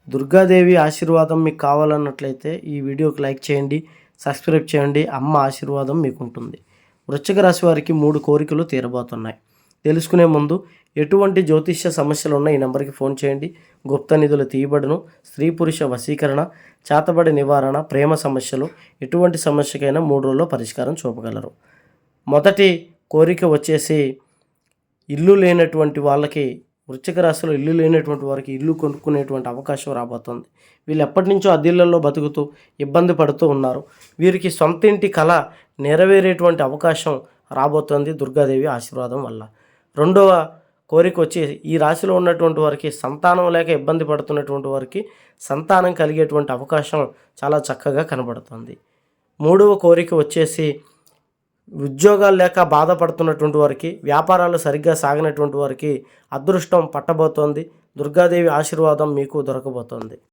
దుర్గాదేవి ఆశీర్వాదం మీకు కావాలన్నట్లయితే ఈ వీడియోకి లైక్ చేయండి, సబ్స్క్రైబ్ చేయండి. అమ్మ ఆశీర్వాదం మీకు ఉంటుంది. వృశ్చిక రాశి వారికి 3 కోరికలు తీరబోతున్నాయి. తెలుసుకునే ముందు ఎటువంటి జ్యోతిష్య సమస్యలు ఉన్న ఈ నెంబర్కి ఫోన్ చేయండి. గుప్త నిధులు తీయబడును. స్త్రీ పురుష వశీకరణ, చేతబడి నివారణ, ప్రేమ సమస్యలు, ఎటువంటి సమస్యకైనా 3 రోజుల్లో పరిష్కారం చూపగలరు. మొదటి కోరిక వచ్చేసి ఇల్లు లేనటువంటి వాళ్ళకి, వృశ్చిక రాశిలో ఇల్లు లేనటువంటి వారికి ఇల్లు కొనుక్కునేటువంటి అవకాశం రాబోతుంది. వీళ్ళు ఎప్పటి నుంచో అద్దెళ్లలో బతుకుతూ ఇబ్బంది పడుతూ ఉన్నారు. వీరికి సొంత ఇంటి కళ నెరవేరేటువంటి అవకాశం రాబోతుంది దుర్గాదేవి ఆశీర్వాదం వల్ల. రెండవ కోరిక వచ్చి ఈ రాశిలో ఉన్నటువంటి వారికి సంతానం లేక ఇబ్బంది పడుతున్నటువంటి వారికి సంతానం కలిగేటువంటి అవకాశం చాలా చక్కగా కనబడుతుంది. మూడవ కోరిక వచ్చేసి ఉద్యోగాలు లేక బాధపడుతున్నటువంటి వారికి, వ్యాపారాలు సరిగ్గా సాగినటువంటి వారికి అదృష్టం పట్టబోతోంది. దుర్గాదేవి ఆశీర్వాదం మీకు దొరకబోతోంది.